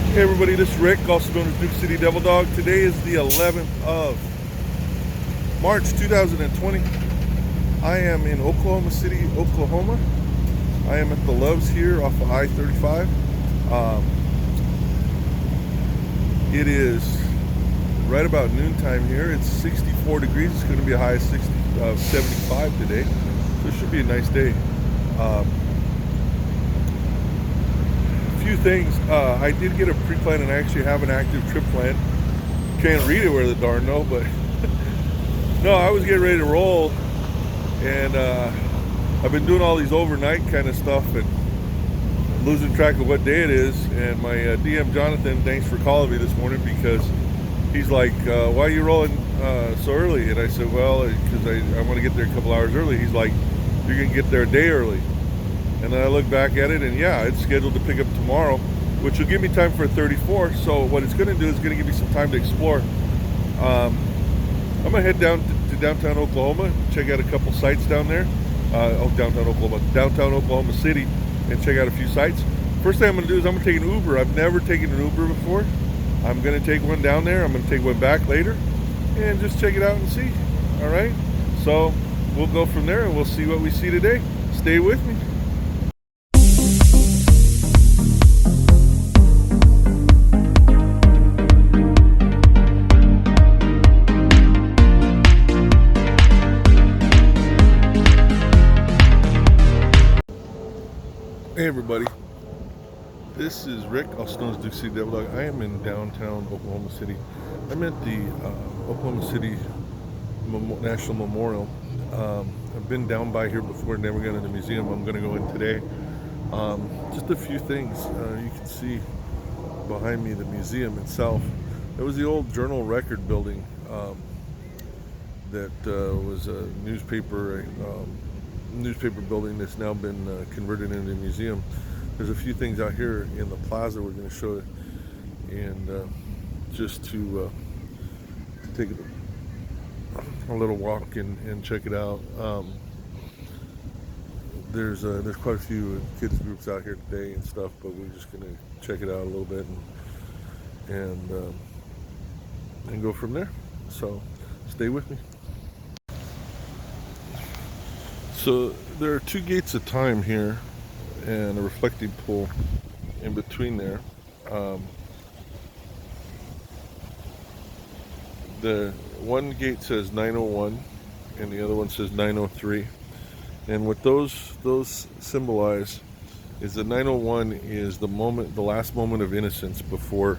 Hey everybody, this is Rick, also known as Duke City Devil Dog. Today is the 11th of March 2020. I am in Oklahoma City, Oklahoma. I am at the Loves here off of I-35. It is right about noontime here. It's 64 degrees. It's going to be a high of 75 today. So it should be a nice day. Few things. I did get a pre-plan and I actually have an active trip plan. Can't read it where the darn no, but no, I was getting ready to roll, and I've been doing all these overnight kind of stuff and losing track of what day it is. And my DM Jonathan, thanks for calling me this morning, because he's like, why are you rolling so early? And I said, well, because I want to get there a couple hours early. He's like, you're gonna get there a day early. And then I look back at it, and yeah, it's scheduled to pick up tomorrow, which will give me time for a 34. So what it's going to do is going to give me some time to explore. I'm going to head down to downtown Oklahoma, check out a couple sites down there. Downtown Oklahoma City, and check out a few sites. First thing I'm going to do is I'm going to take an Uber. I've never taken an Uber before. I'm going to take one down there. I'm going to take one back later, and just check it out and see. All right? So we'll go from there, and we'll see what we see today. Stay with me. Hey everybody, this is Rick, also known as Duke City Devil Dog. I am in downtown Oklahoma City. I'm at the Oklahoma City National Memorial. I've been down by here before, never gone to the museum. I'm going to go in today. Just a few things. You can see behind me the museum itself. It was the old Journal Record building that was a newspaper building that's now been converted into a museum. There's a few things out here in the plaza we're going to show you, and just to take a little walk and check it out. There's quite a few kids groups out here today and stuff, but we're just going to check it out a little bit and go from there. So stay with me. So there are two gates of time here and a reflecting pool in between there. The one gate says 901 and the other one says 903. And what those symbolize is the 901 is the last moment of innocence before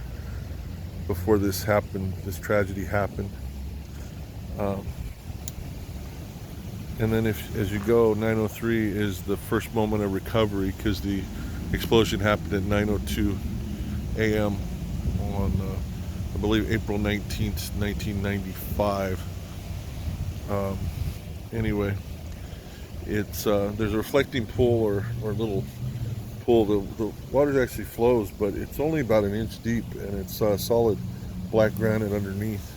this happened, this tragedy happened. And then as you go, 903 is the first moment of recovery, because the explosion happened at 9:02 a.m. on, I believe, April 19th, 1995. Anyway, it's there's a reflecting pool or little pool. The water actually flows, but it's only about an inch deep, and it's solid black granite underneath.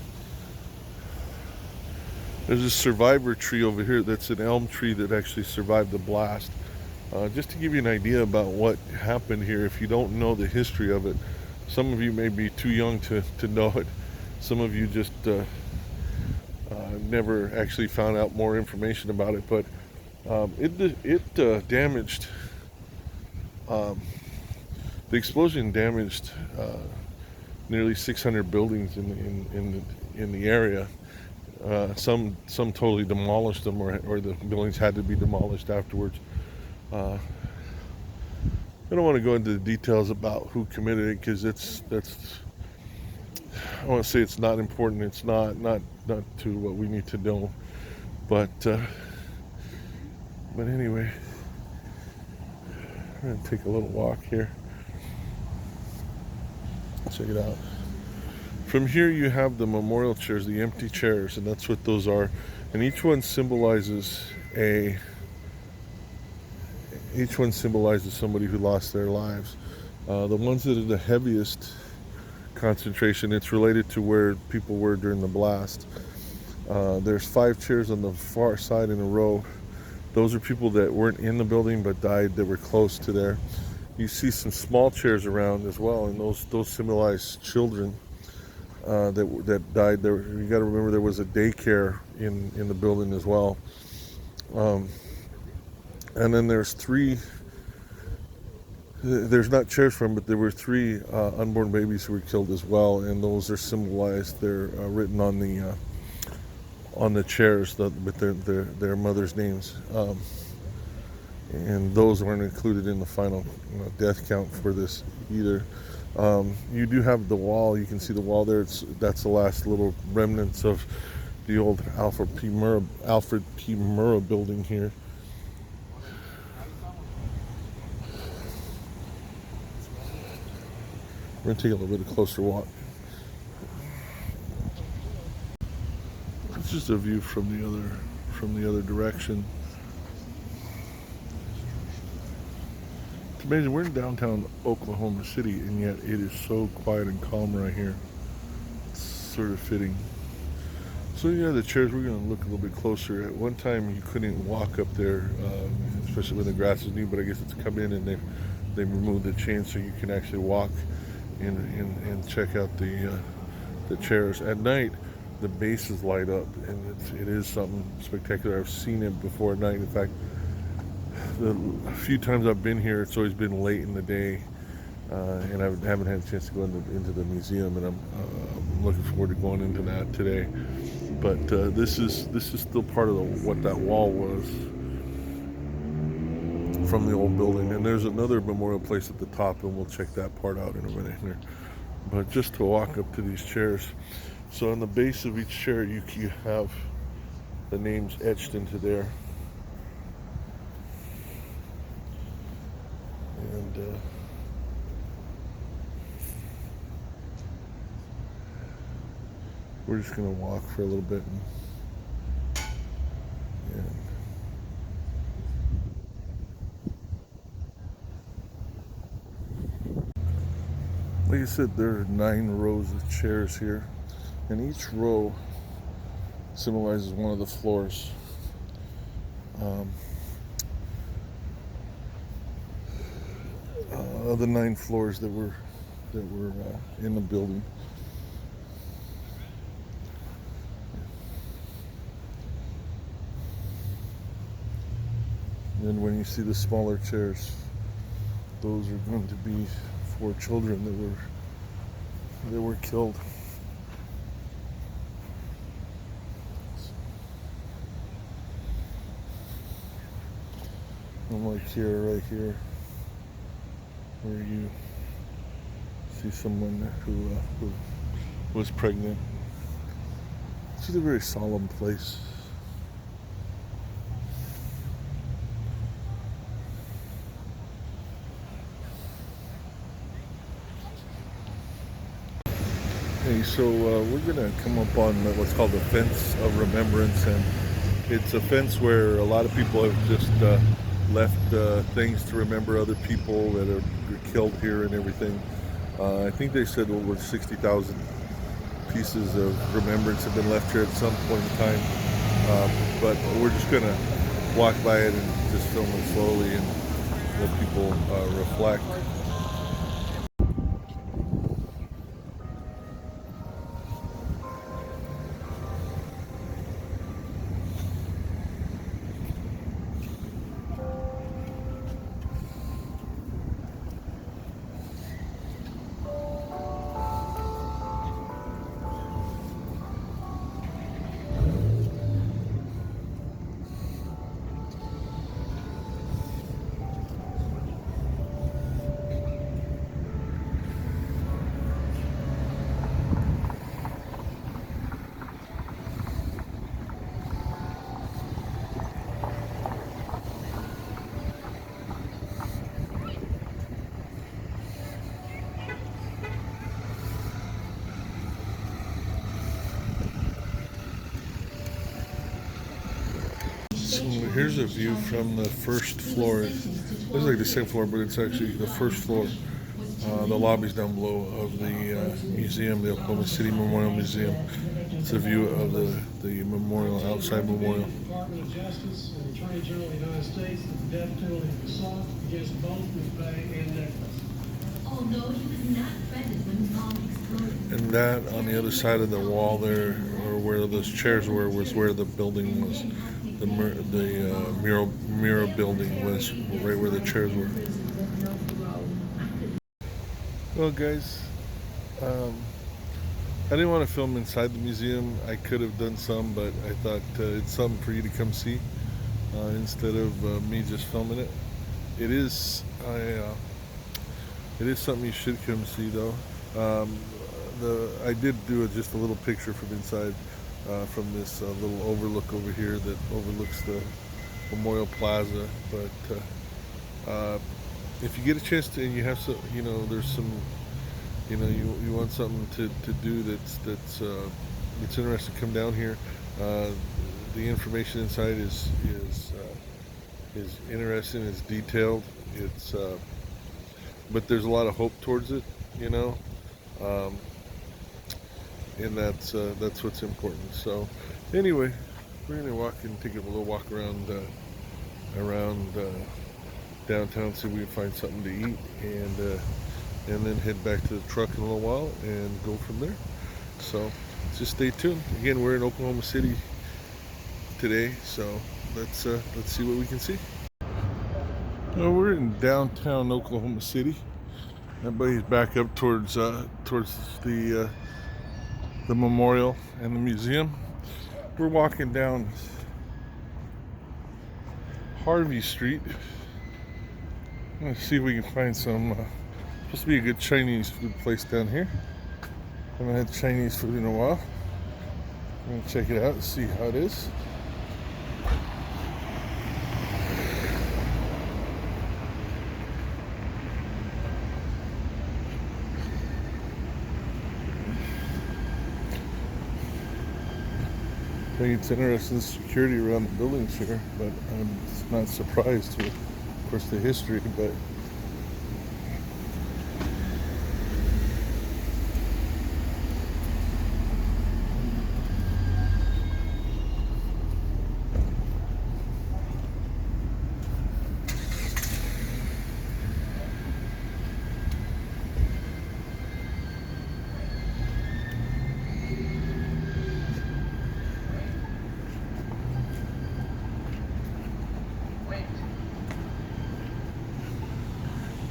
There's a survivor tree over here that's an elm tree that actually survived the blast. Just to give you an idea about what happened here, if you don't know the history of it, some of you may be too young to know it. Some of you just never actually found out more information about it, but it damaged, the explosion damaged nearly 600 buildings in the area. Some totally demolished them, or the buildings had to be demolished afterwards. I don't want to go into the details about who committed it, because I want to say it's not important. It's not to what we need to know. But anyway, I'm gonna take a little walk here. Check it out. From here you have the memorial chairs, the empty chairs, and that's what those are. And each one symbolizes somebody who lost their lives. The ones that are the heaviest concentration, it's related to where people were during the blast. There's 5 chairs on the far side in a row. Those are people that weren't in the building but died that were close to there. You see some small chairs around as well, and those symbolize children that died. There, you got to remember there was a daycare in the building as well. Um, and then there's three. There's not chairs for them, but there were three unborn babies who were killed as well, and those are symbolized. They're written on the chairs with their mother's names. And those weren't included in the final death count for this either. You do have the wall. You can see the wall there. That's the last little remnants of the old Alfred P. Murrah building here. We're gonna take a little bit of closer walk. It's just a view from the other direction. It's amazing. We're in downtown Oklahoma City, and yet it is so quiet and calm right here. It's sort of fitting. So yeah, the chairs, we're going to look a little bit closer. At one time, you couldn't walk up there, especially when the grass is new, but I guess it's come in and they removed the chain so you can actually walk and check out the chairs. At night, the bases light up, and it is something spectacular. I've seen it before at night. In fact, the few times I've been here, it's always been late in the day, and I haven't had a chance to go into the museum, and I'm looking forward to going into that today. But this is still part of what that wall was from the old building. And there's another memorial place at the top, and we'll check that part out in a minute here. But just to walk up to these chairs. So on the base of each chair, you have the names etched into there. And we're just going to walk for a little bit. And like I said, there are 9 rows of chairs here, and each row symbolizes one of the floors. Of the 9 floors that were in the building. And when you see the smaller chairs, those are going to be for children that were killed. And like right here, where you see someone who was pregnant. This is a very solemn place. Hey, so we're gonna come up on what's called the Fence of Remembrance, and it's a fence where a lot of people have just left things to remember other people that are killed here and everything. I think they said over 60,000 pieces of remembrance have been left here at some point in time. But we're just gonna walk by it and just film it slowly and let people reflect. So here's a view from the first floor. It looks like the second floor, but it's actually the first floor. The lobby's down below of the museum, the Oklahoma City Memorial Museum. It's a view of the memorial, outside memorial. Department of Justice and the Attorney General of the United States that the death penalty be sought against both Ms. Bay and Nicholas. Although he was not present when the bomb exploded. And that on the other side of the wall there, or where those chairs were, was where the building was. The mural building was right where the chairs were. Well, guys, I didn't want to film inside the museum. I could have done some, but I thought it's something for you to come see instead of me just filming it. It is something you should come see, though. I did do just a little picture from inside, from this little overlook over here that overlooks the Memorial Plaza. But if you get a chance to, and you have some, there's some, you want something to do that's interesting, come down here. The information inside is interesting. It's detailed. But there's a lot of hope towards it, and that's what's important. So anyway, we're gonna walk and take a little walk around downtown, see if we can find something to eat, and then head back to the truck in a little while and go from there. So just stay tuned. Again, we're in Oklahoma City today, so let's see what we can see. Well, we're in downtown Oklahoma City. Everybody's back up towards the memorial and the museum. We're walking down Harvey Street. Let's see if we can find some. Supposed to be a good Chinese food place down here. Haven't had Chinese food in a while. I'm gonna check it out and see how it is. I think it's interesting, the security around the buildings here, but I'm not surprised with, of course, the history, but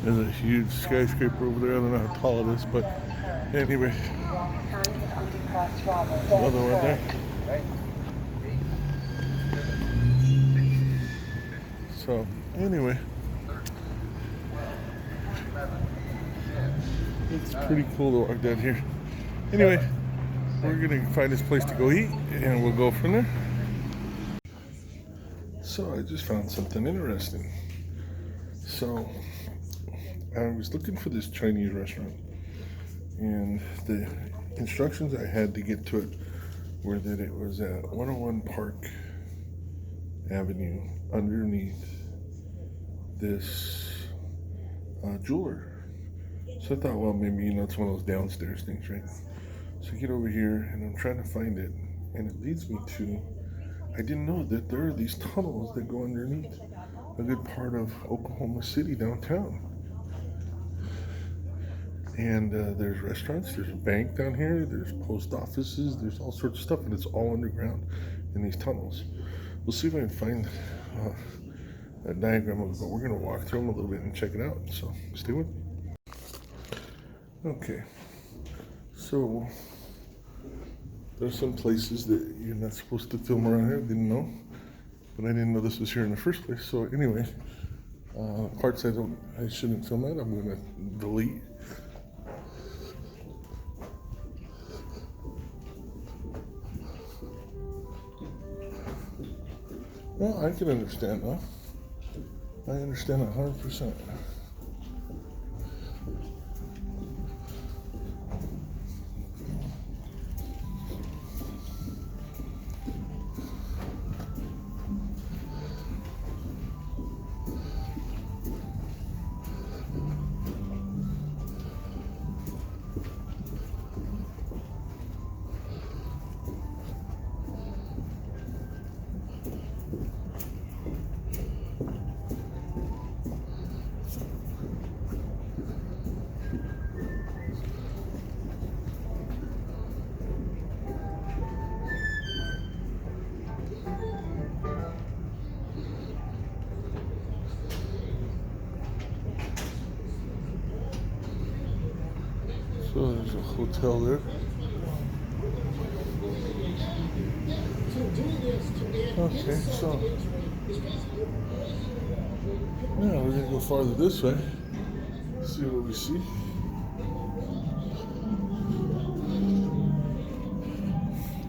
there's a huge skyscraper over there. I don't know how tall it is, but anyway, another one there. So anyway, it's pretty cool to walk down here. Anyway, we're gonna find this place to go eat, and we'll go from there. So I just found something interesting. So I was looking for this Chinese restaurant, and the instructions I had to get to it were that it was at 101 Park Avenue underneath this jeweler. So I thought, well, maybe, it's one of those downstairs things, right? So I get over here, and I'm trying to find it, and it leads me to, I didn't know that there are these tunnels that go underneath a good part of Oklahoma City downtown. And there's restaurants, there's a bank down here, there's post offices, there's all sorts of stuff, and it's all underground in these tunnels. We'll see if I can find a diagram of it, but we're going to walk through them a little bit and check it out. So stay with me. Okay, so there's some places that you're not supposed to film around here. I didn't know, but I didn't know this was here in the first place. So anyway, parts I shouldn't film at, I'm going to delete. Well, I can understand now. I understand 100%. So there's a hotel there. Okay, so yeah, we're gonna go farther this way. See what we see.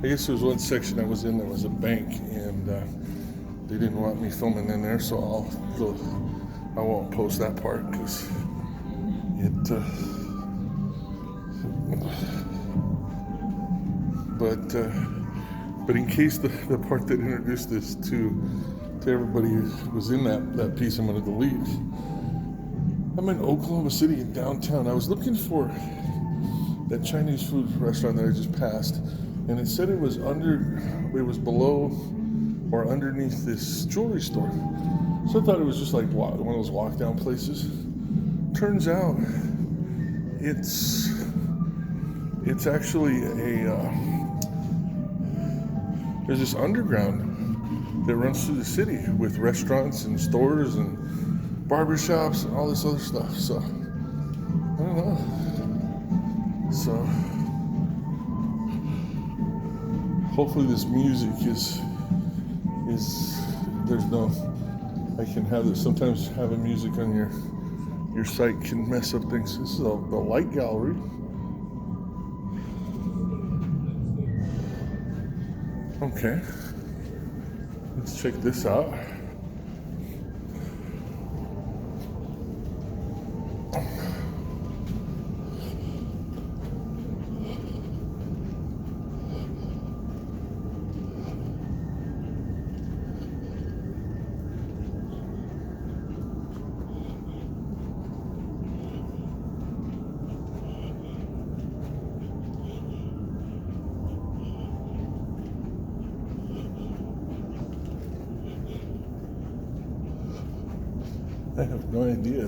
I guess there was one section I was in that was a bank, and they didn't want me filming in there, so I won't post that part because it. But in case the part that introduced this to everybody who was in that piece, I'm going to delete. I'm in Oklahoma City in downtown. I was looking for that Chinese food restaurant that I just passed, and it said it was below or underneath this jewelry store. So I thought it was just like one of those walk down places. Turns out it's actually there's this underground that runs through the city with restaurants and stores and barbershops and all this other stuff. So I don't know. So hopefully this music is there's no, I can have this. Sometimes having music on your site can mess up things. This is the light gallery. Okay, let's check this out. I have no idea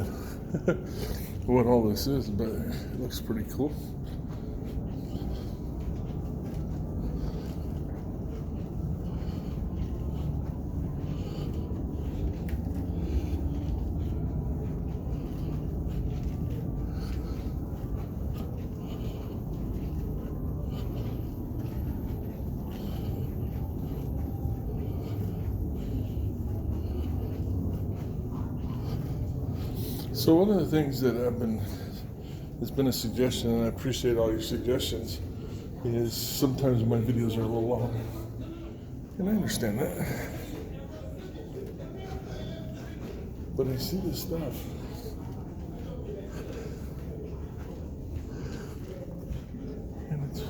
what all this is, but it looks pretty cool. So one of the things that has been a suggestion, and I appreciate all your suggestions, is sometimes my videos are a little long. And I understand that. But I see this stuff. And it's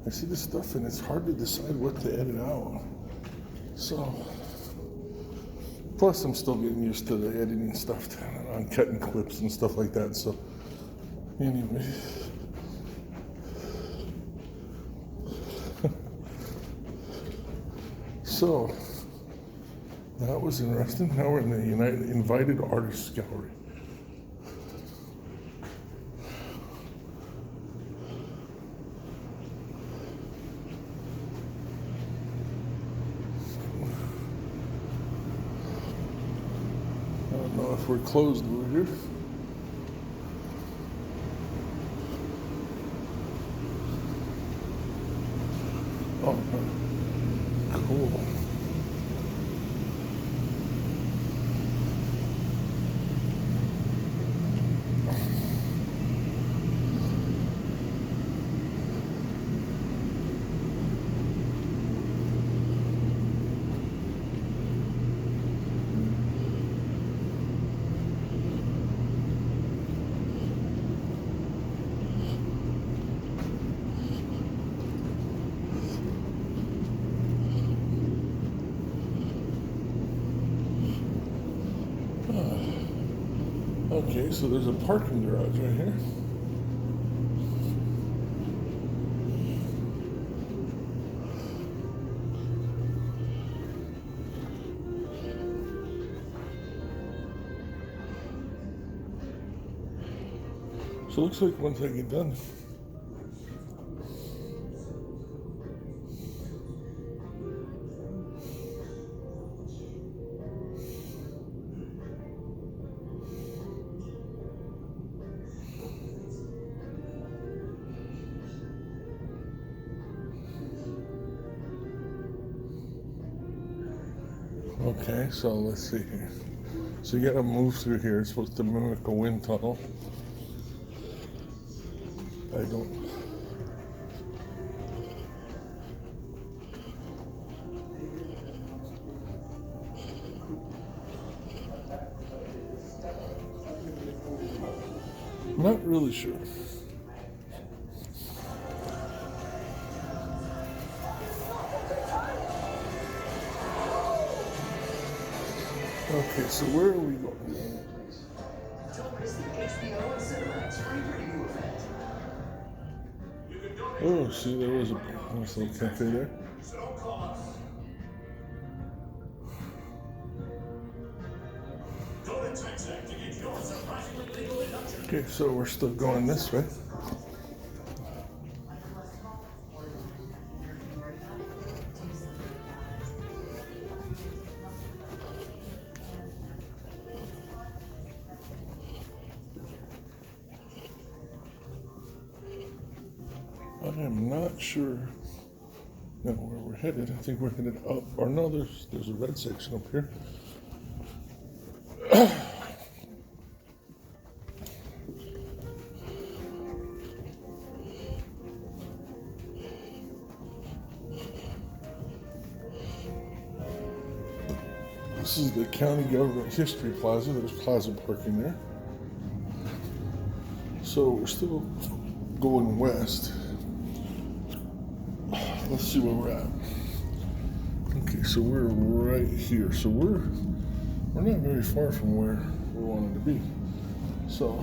I see this stuff and it's hard to decide what to edit out. So, plus I'm still getting used to the editing stuff on cutting clips and stuff like that. So, anyway. So, that was interesting. Now we're in the Invited Artists Gallery. I don't know if we're closed over here. Oh, cool. Okay, so there's a parking garage right here. So it looks like once I get done, Okay, so let's see here. So you gotta move through here. It's supposed to mimic a wind tunnel. I don't. I'm not really sure. Okay, so where are we going? Oh, see, there was a nice little cafe there. Okay, so we're still going this way. I am not sure now where we're headed. I think we're headed up. Or no, there's a red section up here. This is the County Government History Plaza. There's plaza parking there. So we're still going west. Let's see where we're at. Okay, so we're right here. So we're not very far from where we wanted to be. So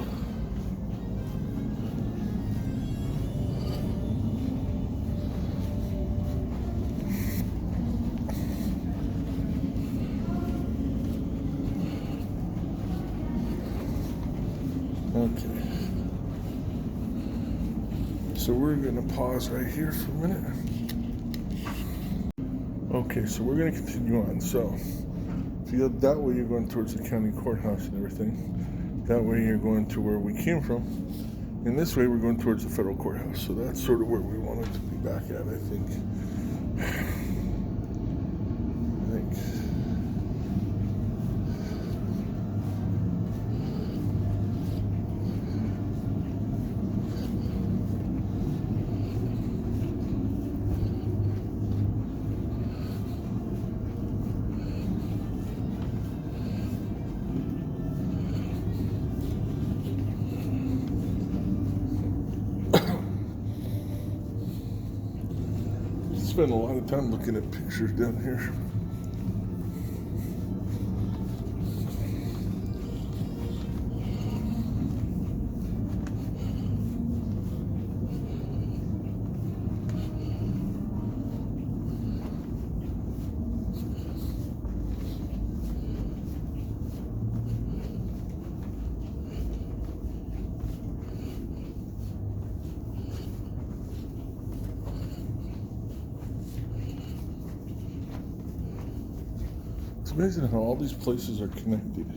okay. So we're gonna pause right here for a minute. Okay, so we're gonna continue on. So that way you're going towards the county courthouse and everything. That way you're going to where we came from. And this way we're going towards the federal courthouse. So that's sort of where we wanted to be back at, I think. Spend a lot of time looking at pictures down here. It's amazing how all these places are connected.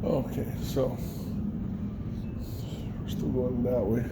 Okay, so we're still going that way.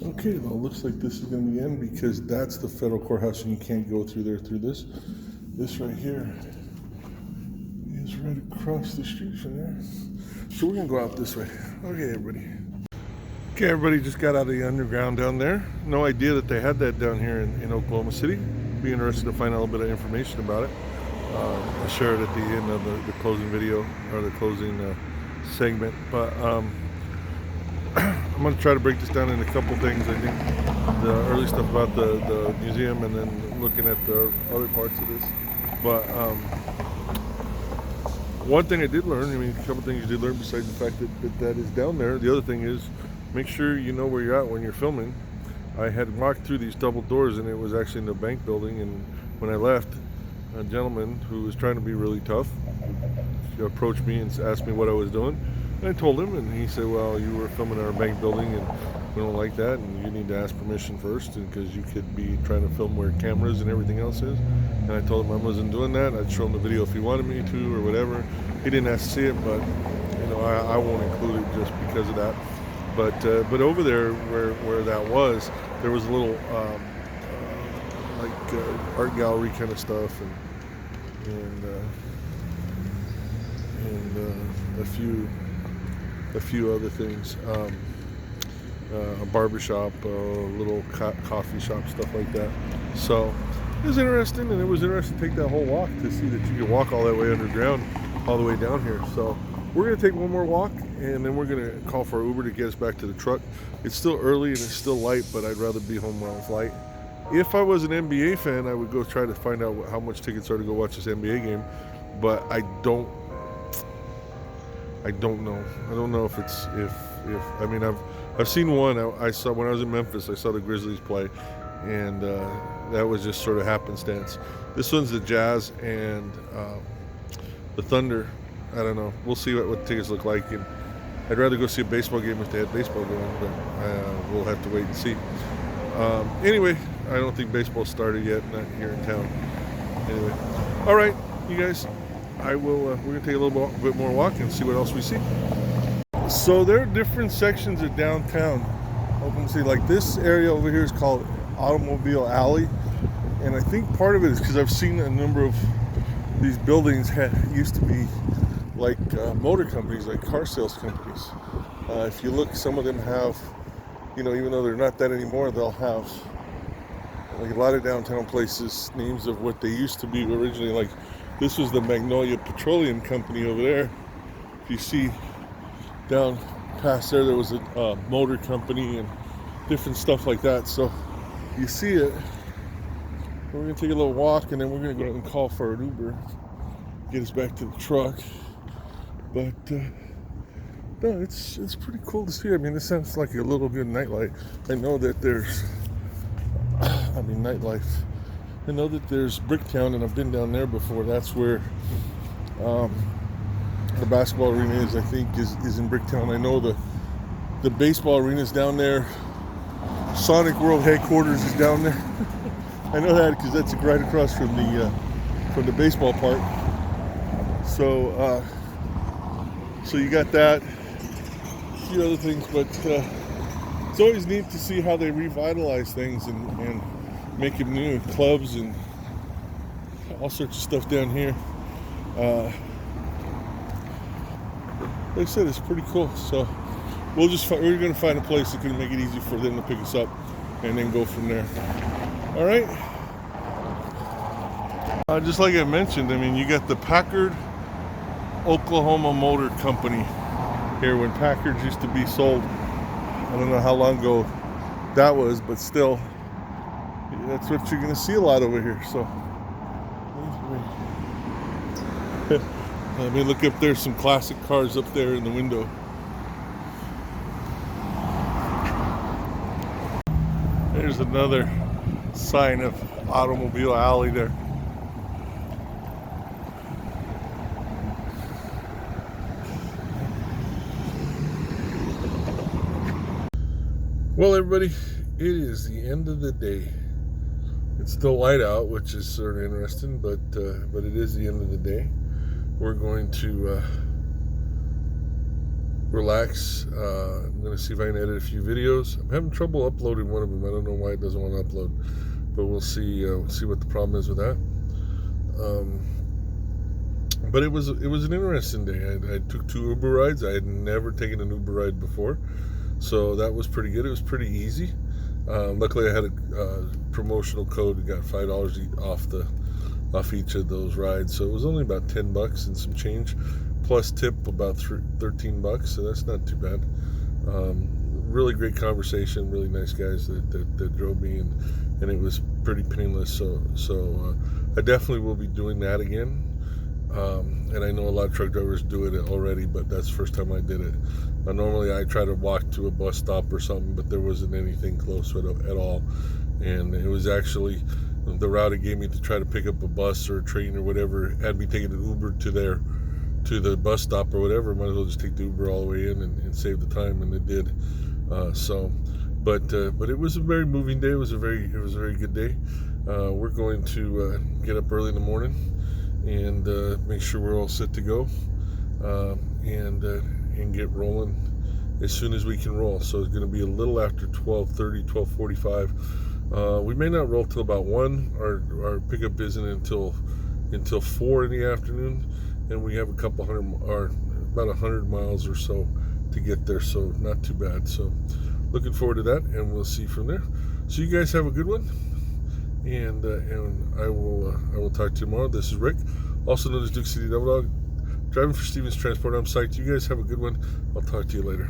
Okay, well, it looks like this is going to be in because that's the federal courthouse and you can't go through there through this. This right here is right across the street from there. So we're going to go out this way. Okay, everybody. Okay, everybody just got out of the underground down there. No idea that they had that down here in Oklahoma City. Be interested to find out a little bit of information about it. I'll share it at the end of the closing video or the closing segment. But I'm going to try to break this down into a couple things. I think the early stuff about the museum and then looking at the other parts of this. But one thing I did learn, I mean, a couple things you did learn besides the fact that is down there. The other thing is make sure you know where you're at when you're filming. I had walked through these double doors and it was actually in the bank building, and when I left, a gentleman who was trying to be really tough approached me and asked me what I was doing. And I told him, and he said, well, you were filming in our bank building and we don't like that, and you need to ask permission first because you could be trying to film where cameras and everything else is. And I told him I wasn't doing that. I'd show him the video if he wanted me to or whatever. He didn't ask to see it, but you know, I won't include it just because of that. But over there where that was, there was a little art gallery kind of stuff and a few other things, a barbershop, a little coffee shop, stuff like that. So it was interesting, and it was interesting to take that whole walk to see that you could walk all that way underground, all the way down here. So we're gonna take one more walk, and then we're gonna call for Uber to get us back to the truck. It's still early and it's still light, but I'd rather be home while it's light. If I was an NBA fan, I would go try to find out how much tickets are to go watch this NBA game, but I don't know. I don't know if I mean, I've seen one. I saw when I was in Memphis. I saw the Grizzlies play, and that was just sort of happenstance. This one's the Jazz and the Thunder. I don't know. We'll see what tickets look like. And I'd rather go see a baseball game if they had baseball going, but we'll have to wait and see. Anyway, I don't think baseball started yet, not here in town. Anyway, all right, you guys. We're gonna take a little bit more walk and see what else we see. So there are different sections of downtown. Open see, like this area over here is called Automobile Alley, and I think part of it is because I've seen a number of these buildings used to be like motor companies, like car sales companies. If you look, some of them have, you know, even though they're not that anymore, they'll have like a lot of downtown places names of what they used to be originally. Like this was the Magnolia Petroleum Company over there. If you see down past there, there was a motor company and different stuff like that. So you see it. We're gonna take a little walk and then we're gonna go and call for an Uber, get us back to the truck. But no, it's pretty cool to see. I mean, this sounds like a little good nightlife. I know that there's, nightlife. I know that there's Bricktown, and I've been down there before. That's where the basketball arena is. I think is in Bricktown. I know the baseball arena is down there. Sonic World headquarters is down there. I know that because that's right across from the baseball park. So you got that. A few other things, but it's always neat to see how they revitalize things and make them new. Clubs and all sorts of stuff down here. Like I said, it's pretty cool. So we're going to find a place that's going to make it easy for them to pick us up and then go from there. All right. Just like I mentioned, I mean, you got the Packard Oklahoma Motor Company here when Packards used to be sold. I don't know how long ago that was, but still, that's what you're going to see a lot over here. So let me look up there. Some classic cars up there in the window. There's another sign of Automobile Alley there. Well, everybody, it is the end of the day. It's still light out, which is sort of interesting, but it is the end of the day. We're going to relax. I'm going to see if I can edit a few videos. I'm having trouble uploading one of them. I don't know why it doesn't want to upload, but we'll see what the problem is with that. But it was an interesting day. I took 2 Uber rides. I had never taken an Uber ride before, so that was pretty good. It was pretty easy. Luckily, I had a promotional code that got $5 off each of those rides, so it was only about $10 and some change, plus tip about $13. So that's not too bad. Really great conversation. Really nice guys that drove me, and it was pretty painless. So I definitely will be doing that again. And I know a lot of truck drivers do it already, but that's the first time I did it. Normally I try to walk to a bus stop or something, but there wasn't anything close at all. And it was actually the route it gave me to try to pick up a bus or a train or whatever, had me taking an Uber to the bus stop or whatever. Might as well just take the Uber all the way in and save the time, and it did. But it was a very moving day. It was a very good day. We're going to get up early in the morning and make sure we're all set to go, and get rolling as soon as we can roll. So it's going to be a little after 12:30, 12:45. We may not roll till about 1. Our pickup isn't until 4 in the afternoon, and we have about 100 miles or so to get there, so not too bad. So looking forward to that, and we'll see from there. So you guys have a good one. And I will talk to you tomorrow. This is Rick, also known as Duke City Double Dog, driving for Stevens Transport. I'm psyched. You guys have a good one. I'll talk to you later.